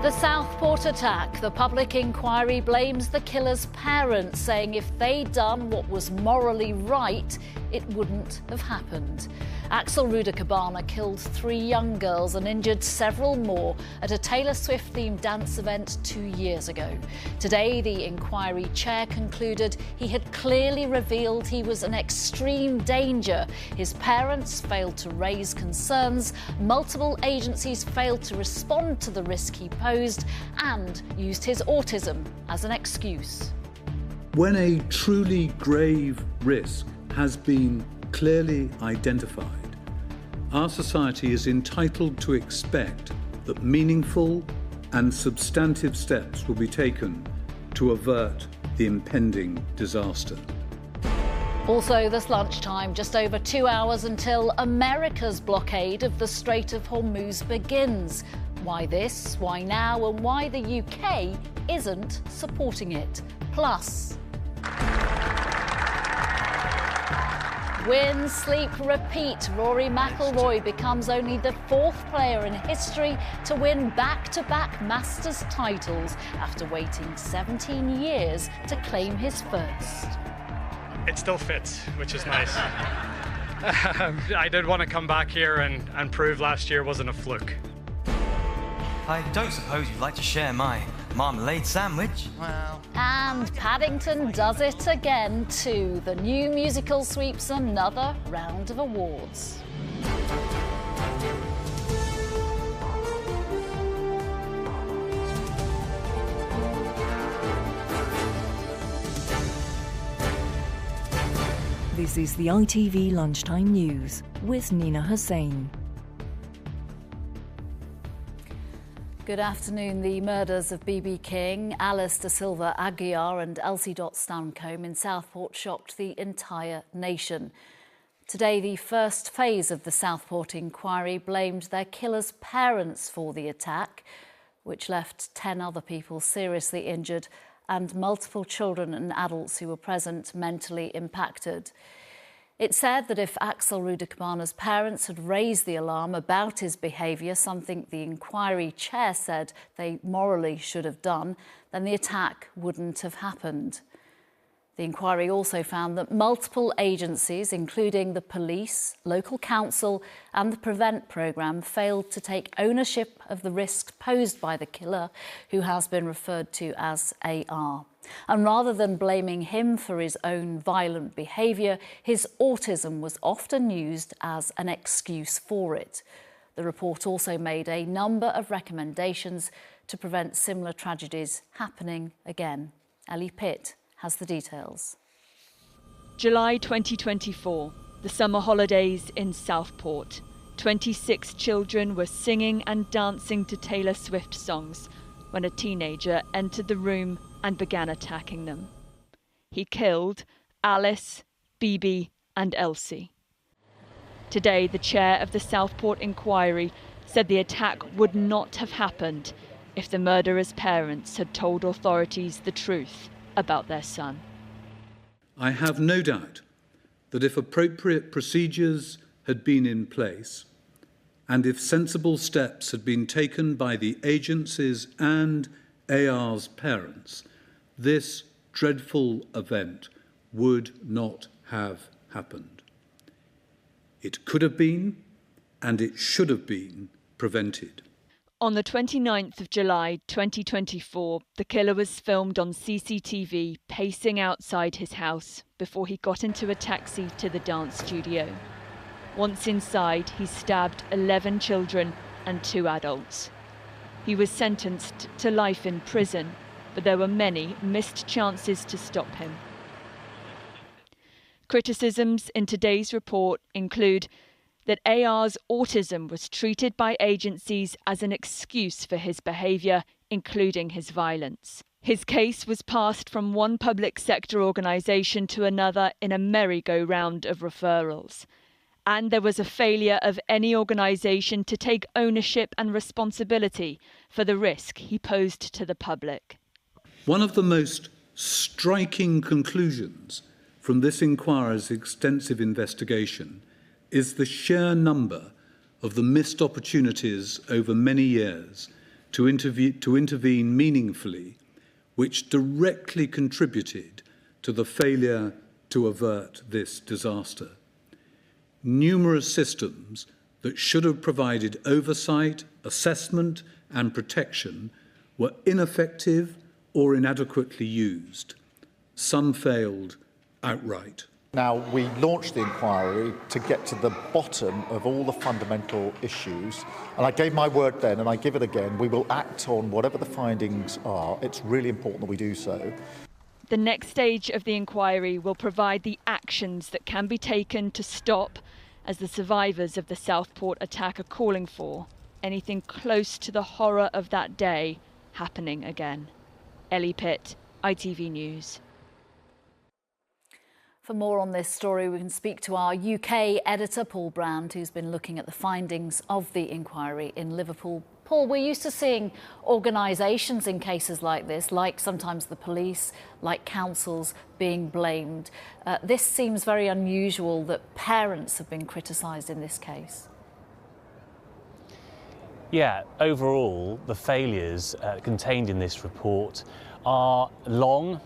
The Southport attack. The public inquiry blames the killer's parents, saying if they'd done what was morally right, it wouldn't have happened. Axel Ruder-Cabana killed 3 young girls and injured several more at a Taylor Swift-themed dance event 2 years ago. Today, the inquiry chair concluded he had clearly revealed he was an extreme danger. His parents failed to raise concerns, multiple agencies failed to respond to the risk he posed, and used his autism as an excuse. When a truly grave risk has been clearly identified, our society is entitled to expect that meaningful and substantive steps will be taken to avert the impending disaster. Also this lunchtime, just over 2 hours until America's blockade of the Strait of Hormuz begins. Why this, why now, and why the UK isn't supporting it. Plus, win, sleep, repeat. Rory McIlroy becomes only the 4th player in history to win back-to-back Masters titles after waiting 17 years to claim his first. It still fits, which is nice. I did want to come back here and prove last year wasn't a fluke. I don't suppose you'd like to share my marmalade sandwich? Well... And Paddington does it again too. The new musical sweeps another round of awards. This is the ITV Lunchtime News with Nina Hussain. Good afternoon. The murders of B.B. King, Alice da Silva Aguiar and Elsie Stancombe in Southport shocked the entire nation. Today, the first phase of the Southport inquiry blamed their killer's parents for the attack, which left 10 other people seriously injured and multiple children and adults who were present mentally impacted. It said that if Axel Ruder-Cabana's parents had raised the alarm about his behaviour, something the inquiry chair said they morally should have done, then the attack wouldn't have happened. The inquiry also found that multiple agencies, including the police, local council and the Prevent programme, failed to take ownership of the risks posed by the killer, who has been referred to as AR. And rather than blaming him for his own violent behaviour, his autism was often used as an excuse for it. The report also made a number of recommendations to prevent similar tragedies happening again. Ellie Pitt has the details. July 2024, the summer holidays in Southport. 26 children were singing and dancing to Taylor Swift songs when a teenager entered the room and began attacking them. He killed Alice, BB and Elsie. Today, the chair of the Southport inquiry said the attack would not have happened if the murderer's parents had told authorities the truth about their son. I have no doubt that if appropriate procedures had been in place and if sensible steps had been taken by the agencies and AR's parents, this dreadful event would not have happened. It could have been, and it should have been, prevented. On the 29th of July 2024, the killer was filmed on CCTV pacing outside his house before he got into a taxi to the dance studio. Once inside, he stabbed 11 children and 2 adults. He was sentenced to life in prison, but there were many missed chances to stop him. Criticisms in today's report include that AR's autism was treated by agencies as an excuse for his behaviour, including his violence. His case was passed from one public sector organisation to another in a merry-go-round of referrals. And there was a failure of any organisation to take ownership and responsibility for the risk he posed to the public. One of the most striking conclusions from this inquirer's extensive investigation is the sheer number of the missed opportunities over many years to intervene meaningfully, which directly contributed to the failure to avert this disaster. Numerous systems that should have provided oversight, assessment and protection were ineffective or inadequately used. Some failed outright. Now, we launched the inquiry to get to the bottom of all the fundamental issues, and I gave my word then, and I give it again. We will act on whatever the findings are. It's really important that we do so. The next stage of the inquiry will provide the actions that can be taken to stop, as the survivors of the Southport attack are calling for, anything close to the horror of that day happening again. Ellie Pitt, ITV News. For more on this story, we can speak to our UK editor, Paul Brand, who's been looking at the findings of the inquiry in Liverpool. Paul, we're used to seeing organisations in cases like this, like sometimes the police, like councils, being blamed. This seems very unusual that parents have been criticised in this case. Yeah, overall, the failures contained in this report are long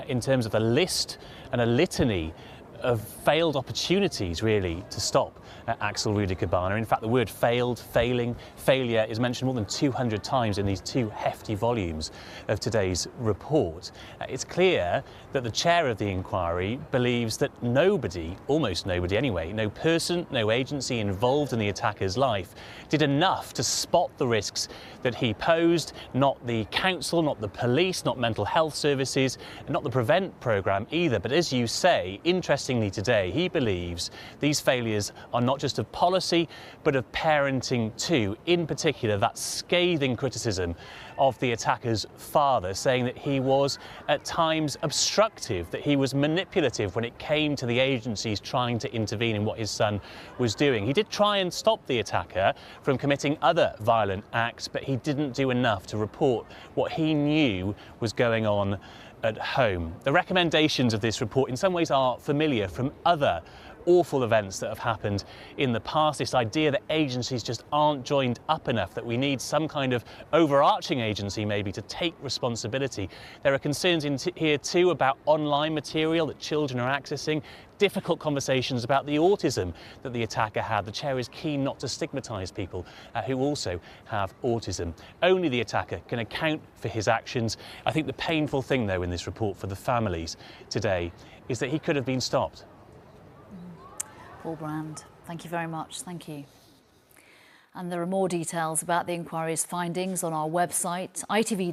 in terms of a list and a litany of failed opportunities, really, to stop Axel Rudy-Kobane. In fact, the word failed, failing, failure is mentioned more than 200 times in these two hefty volumes of today's report. It's clear that the chair of the inquiry believes that nobody, almost nobody anyway, no person, no agency involved in the attacker's life did enough to spot the risks that he posed. Not the council, not the police, not mental health services, and not the PREVENT programme either. But as you say, interestingly today, he believes these failures are not just of policy, but of parenting too. In particular, that scathing criticism of the attacker's father, saying that he was at times obstructive, that he was manipulative when it came to the agencies trying to intervene in what his son was doing. He did try and stop the attacker from committing other violent acts, but he didn't do enough to report what he knew was going on at home. The recommendations of this report in some ways are familiar from other awful events that have happened in the past. This idea that agencies just aren't joined up enough, that we need some kind of overarching agency maybe to take responsibility. There are concerns here too about online material that children are accessing, difficult conversations about the autism that the attacker had. The chair is keen not to stigmatise people who also have autism. Only the attacker can account for his actions. I think the painful thing though in this report for the families today is that he could have been stopped. Paul Brand, thank you very much. Thank you. And there are more details about the inquiry's findings on our website, itv.com/news.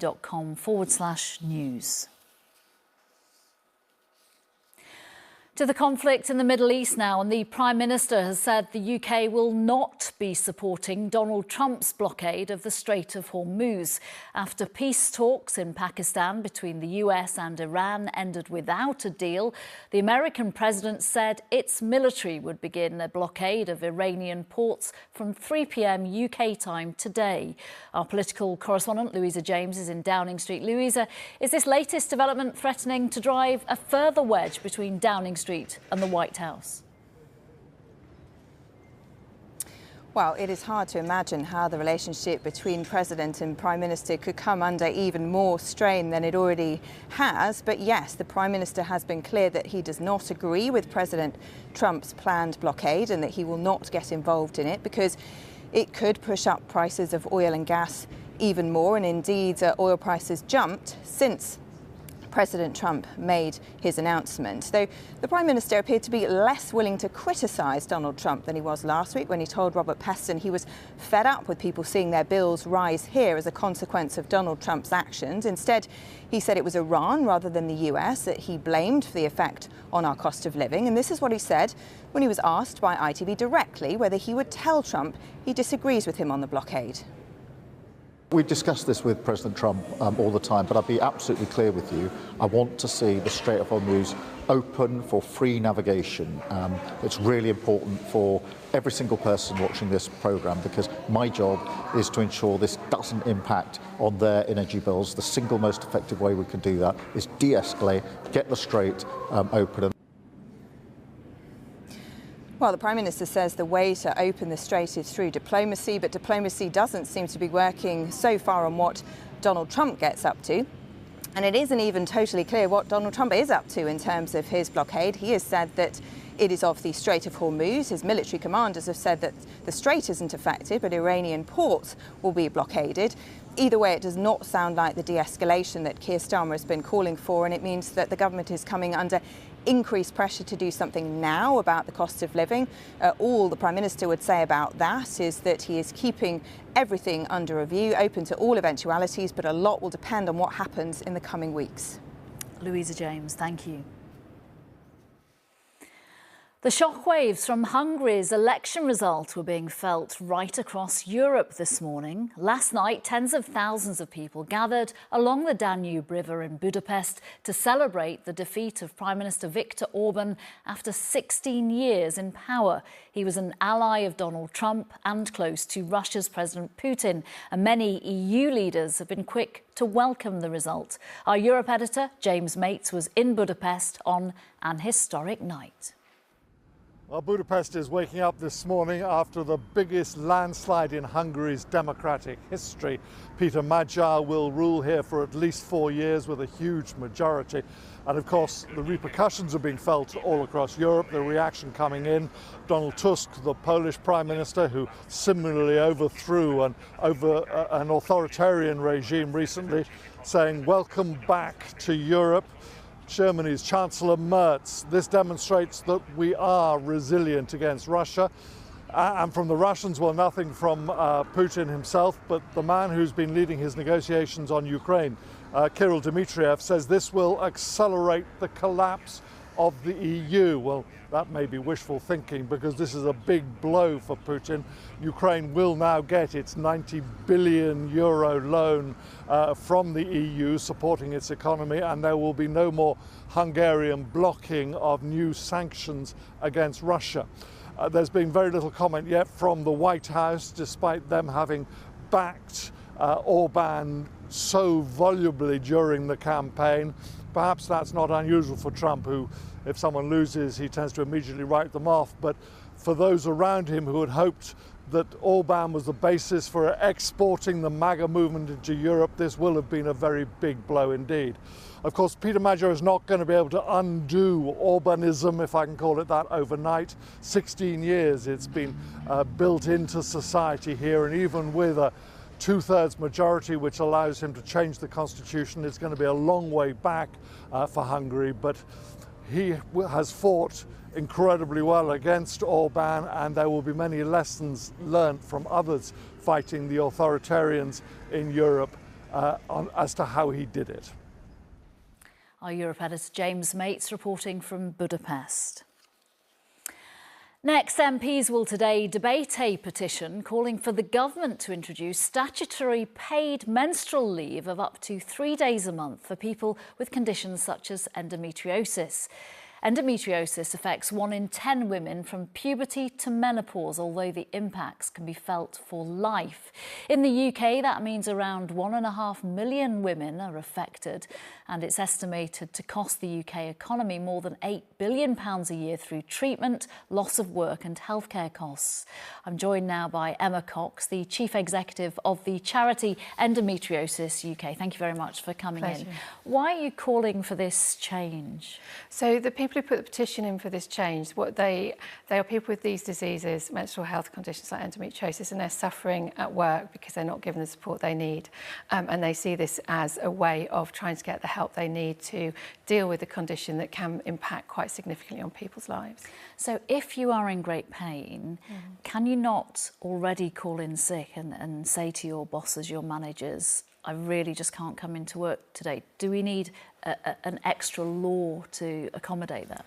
To the conflict in the Middle East now, and the Prime Minister has said the UK will not be supporting Donald Trump's blockade of the Strait of Hormuz. After peace talks in Pakistan between the US and Iran ended without a deal, the American president said its military would begin a blockade of Iranian ports from 3 p.m. UK time today. Our political correspondent, Louisa James, is in Downing Street. Louisa, is this latest development threatening to drive a further wedge between Downing Street and the White House? Well, it is hard to imagine how the relationship between President and Prime Minister could come under even more strain than it already has. But yes, the Prime Minister has been clear that he does not agree with President Trump's planned blockade and that he will not get involved in it because it could push up prices of oil and gas even more. And indeed, oil prices jumped since President Trump made his announcement. Though the Prime Minister appeared to be less willing to criticise Donald Trump than he was last week when he told Robert Peston he was fed up with people seeing their bills rise here as a consequence of Donald Trump's actions. Instead, he said it was Iran rather than the US that he blamed for the effect on our cost of living. And this is what he said when he was asked by ITV directly whether he would tell Trump he disagrees with him on the blockade. We discuss this with President Trump all the time, but I'll be absolutely clear with you. I want to see the Strait of Hormuz open for free navigation. It's really important for every single person watching this programme because my job is to ensure this doesn't impact on their energy bills. The single most effective way we can do that is de-escalate, get the strait open. Well, the Prime Minister says the way to open the strait is through diplomacy, but diplomacy doesn't seem to be working so far on what Donald Trump gets up to. And it isn't even totally clear what Donald Trump is up to in terms of his blockade. He has said that it is off the Strait of Hormuz. His military commanders have said that the strait isn't affected, but Iranian ports will be blockaded. Either way, it does not sound like the de-escalation that Keir Starmer has been calling for, and it means that the government is coming under increased pressure to do something now about the cost of living. All the Prime Minister would say about that is that he is keeping everything under review, open to all eventualities, but a lot will depend on what happens in the coming weeks. Louisa James, thank you. The shockwaves from Hungary's election result were being felt right across Europe this morning. Last night, tens of thousands of people gathered along the Danube River in Budapest to celebrate the defeat of Prime Minister Viktor Orban after 16 years in power. He was an ally of Donald Trump and close to Russia's President Putin, and many EU leaders have been quick to welcome the result. Our Europe editor, James Mates, was in Budapest on an historic night. Well, Budapest is waking up this morning after the biggest landslide in Hungary's democratic history. Peter Magyar will rule here for at least 4 years with a huge majority. And of course, the repercussions are being felt all across Europe, the reaction coming in. Donald Tusk, the Polish Prime Minister, who similarly overthrew an authoritarian regime recently, saying, "Welcome back to Europe." Germany's Chancellor Merz. This demonstrates that we are resilient against Russia. And from the Russians, well, nothing from Putin himself, but the man who's been leading his negotiations on Ukraine, Kirill Dmitriev, says this will accelerate the collapse of the EU. Well, that may be wishful thinking because this is a big blow for Putin. Ukraine will now get its €90 billion loan from the EU supporting its economy, and there will be no more Hungarian blocking of new sanctions against Russia. There's been very little comment yet from the White House, despite them having backed Orban so volubly during the campaign. Perhaps that's not unusual for Trump, who, if someone loses, he tends to immediately write them off. But for those around him who had hoped that Orban was the basis for exporting the MAGA movement into Europe, this will have been a very big blow indeed. Of course, Peter Magyar is not going to be able to undo Orbanism, if I can call it that, overnight. 16 years it's been built into society here, and even with a two-thirds majority which allows him to change the constitution, it's going to be a long way back for Hungary, but he has fought incredibly well against Orban, and there will be many lessons learnt from others fighting the authoritarians in Europe as to how he did it. Our Europe editor James Mates reporting from Budapest. Next, MPs will today debate a petition calling for the government to introduce statutory paid menstrual leave of up to 3 days a month for people with conditions such as endometriosis. Endometriosis affects 1 in 10 women from puberty to menopause, although the impacts can be felt for life. In the UK, that means around 1.5 million women are affected, and it's estimated to cost the UK economy more than £8 billion a year through treatment, loss of work and healthcare costs. I'm joined now by Emma Cox, the Chief Executive of the charity Endometriosis UK. Thank you very much for coming in. Why are you calling for this change? So the people who put the petition in for this change, they are people with these diseases, menstrual health conditions like endometriosis, and they're suffering at work because they're not given the support they need. And they see this as a way of trying to get the help they need to deal with a condition that can impact quite significantly on people's lives. So if you are in great pain, can you not already call in sick and say to your bosses, your managers, I really just can't come into work today? Do we need an extra law to accommodate that?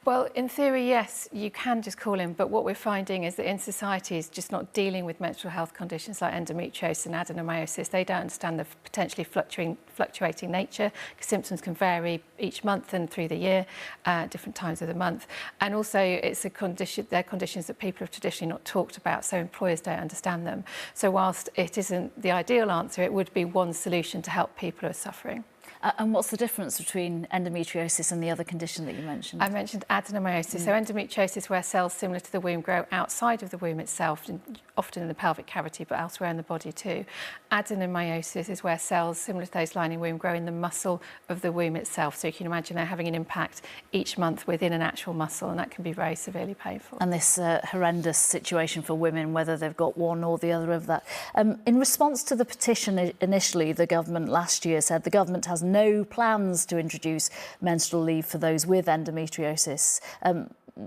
Well, in theory, yes, you can just call in, but what we're finding is that in society is just not dealing with menstrual health conditions like endometriosis and adenomyosis. They don't understand the potentially fluctuating nature, because symptoms can vary each month and through the year, different times of the month. And also it's they're conditions that people have traditionally not talked about, so employers don't understand them. So whilst it isn't the ideal answer, it would be one solution to help people who are suffering. And what's the difference between endometriosis and the other condition that you mentioned? I mentioned adenomyosis. So endometriosis, where cells similar to the womb grow outside of the womb itself, often in the pelvic cavity, but elsewhere in the body too. Adenomyosis is where cells similar to those lining womb grow in the muscle of the womb itself. So you can imagine they're having an impact each month within an actual muscle, and that can be very severely painful. And this horrendous situation for women, whether they've got one or the other of that. In response to the petition initially, the government last year said the government has no plans to introduce menstrual leave for those with endometriosis.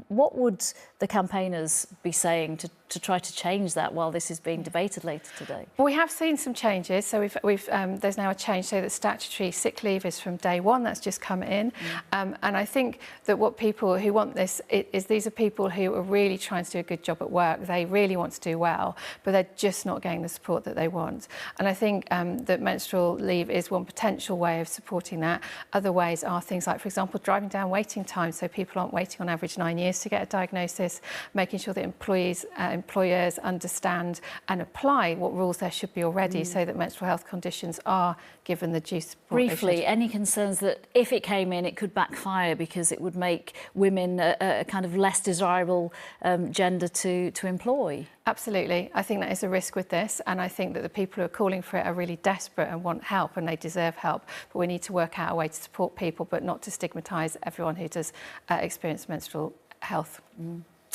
What would the campaigners be saying to try to change that while this is being debated later today? Well, we have seen some changes. So there's now a change so that statutory sick leave is from day one. That's just come in. And I think that what people who want this is these are people who are really trying to do a good job at work. They really want to do well, but they're just not getting the support that they want. And I think that menstrual leave is one potential way of supporting that. Other ways are things like, for example, driving down waiting time so people aren't waiting on average 9 years to get a diagnosis, making sure that employers understand and apply what rules there should be already so that menstrual health conditions are given the due support. Briefly, any concerns that if it came in, it could backfire because it would make women a kind of less desirable gender to employ? Absolutely. I think that is a risk with this, and I think that the people who are calling for it are really desperate and want help, and they deserve help. But we need to work out a way to support people, but not to stigmatise everyone who does experience menstrual health.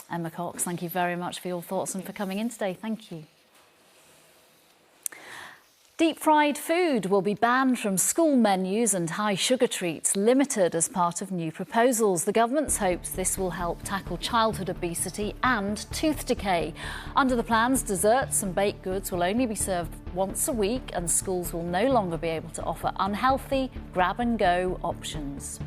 Emma Cox, thank you very much for your thoughts and for coming in today. Thank you. Deep-fried food will be banned from school menus and high sugar treats limited as part of new proposals. The government's hopes this will help tackle childhood obesity and tooth decay. Under the plans, desserts and baked goods will only be served once a week, and schools will no longer be able to offer unhealthy grab-and-go options.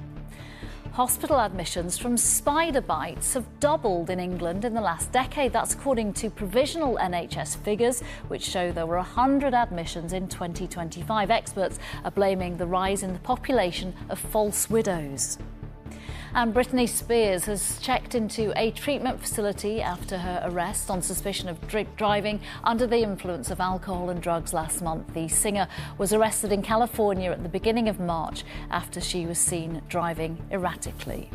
Hospital admissions from spider bites have doubled in England in the last decade. That's according to provisional NHS figures, which show there were 100 admissions in 2025. Experts are blaming the rise in the population of false widows. And Britney Spears has checked into a treatment facility after her arrest on suspicion of driving under the influence of alcohol and drugs last month. The singer was arrested in California at the beginning of March after she was seen driving erratically.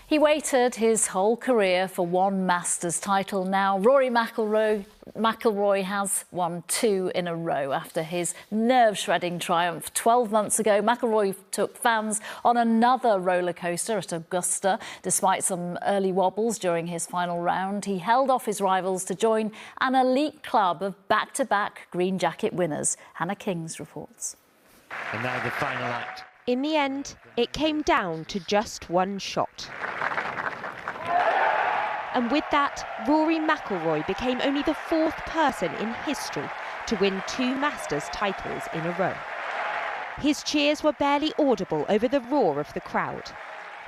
He waited his whole career for one Masters title. Now Rory McIlroy has won 2 in a row after his nerve-shredding triumph 12 months ago. McIlroy took fans on another roller coaster at Augusta. Despite some early wobbles during his final round, he held off his rivals to join an elite club of back-to-back green jacket winners. Hannah Kings reports. And now the final act. In the end, it came down to just one shot. And with that, Rory McIlroy became only the 4th person in history to win 2 Masters titles in a row. His cheers were barely audible over the roar of the crowd,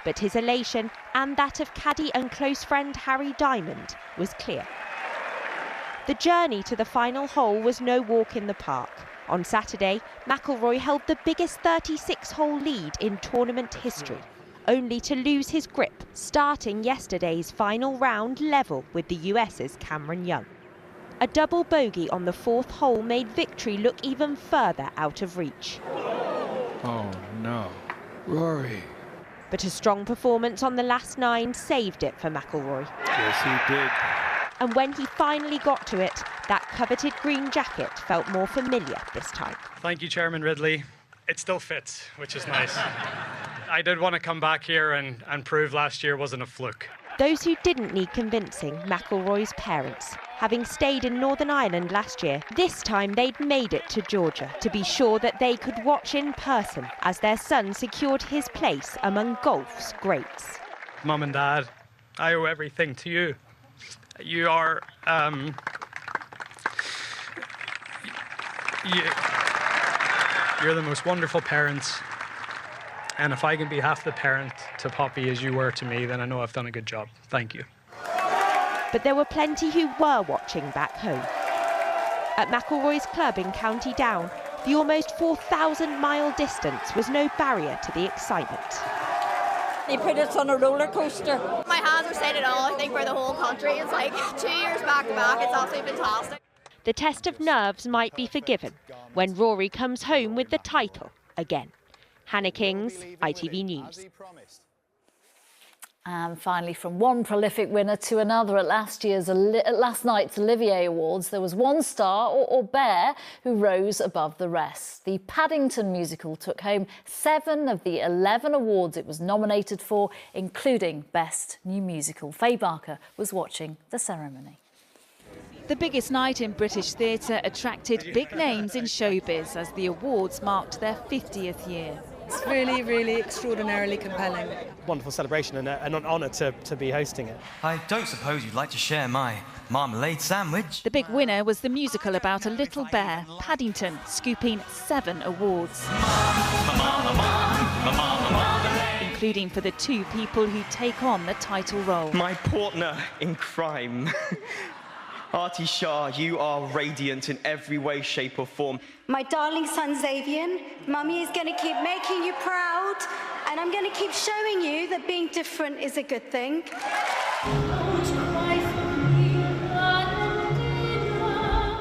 but his elation and that of caddy and close friend Harry Diamond was clear. The journey to the final hole was no walk in the park. On Saturday, McIlroy held the biggest 36-hole lead in tournament history, only to lose his grip, starting yesterday's final round level with the US's Cameron Young. A double bogey on the 4th hole made victory look even further out of reach. Oh no, Rory. But a strong performance on the last 9 saved it for McIlroy. Yes, he did. And when he finally got to it, that coveted green jacket felt more familiar this time. Thank you, Chairman Ridley. It still fits, which is nice. I did want to come back here and prove last year wasn't a fluke. Those who didn't need convincing, McIlroy's parents. Having stayed in Northern Ireland last year, this time they'd made it to Georgia to be sure that they could watch in person as their son secured his place among golf's greats. Mum and Dad, I owe everything to you. You are, you're the most wonderful parents. And if I can be half the parent to Poppy as you were to me, then I know I've done a good job. Thank you. But there were plenty who were watching back home. At McIlroy's club in County Down, the almost 4,000-mile distance was no barrier to the excitement. They put us on a roller coaster. My hands are saying it all, I think, for the whole country. It's like 2 years back to back. It's absolutely fantastic. The test of nerves might be forgiven when Rory comes home with the title again. Hannah Kings, ITV News. And finally, from one prolific winner to another at last night's Olivier Awards, there was one star, or bear, who rose above the rest. The Paddington musical took home 7 of the 11 awards it was nominated for, including Best New Musical. Faye Barker was watching the ceremony. The biggest night in British theatre attracted big names in showbiz as the awards marked their 50th year. It's really, really extraordinarily compelling. Wonderful celebration and an honour to be hosting it. I don't suppose you'd like to share my marmalade sandwich? The big winner was the musical about a little bear, Paddington, scooping 7 awards. Including for the 2 people who take on the title role. My partner in crime. Artie Shah, you are radiant in every way, shape or form. My darling son Xavier, Mummy is going to keep making you proud, and I'm going to keep showing you that being different is a good thing.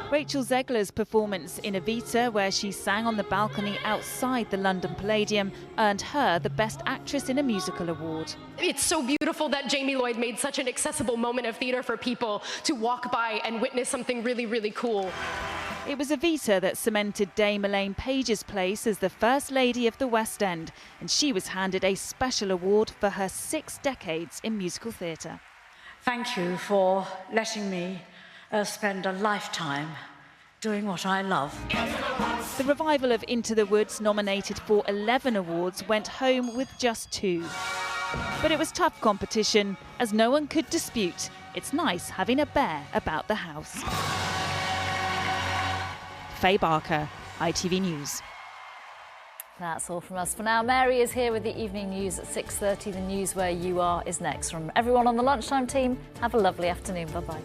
Rachel Zegler's performance in Evita, where she sang on the balcony outside the London Palladium, earned her the Best Actress in a Musical award. It's so beautiful that Jamie Lloyd made such an accessible moment of theatre for people to walk by and witness something really, really cool. It was Evita that cemented Dame Elaine Page's place as the First Lady of the West End, and she was handed a special award for her 6 decades in musical theatre. Thank you for letting me spend a lifetime doing what I love. The revival of Into the Woods, nominated for 11 awards, went home with just 2. But it was tough competition, as no one could dispute it's nice having a bear about the house. Faye Barker, ITV News. That's all from us for now. Mary is here with the evening news at 6:30. The news where you are is next. From everyone on the Lunchtime team, have a lovely afternoon. Bye-bye.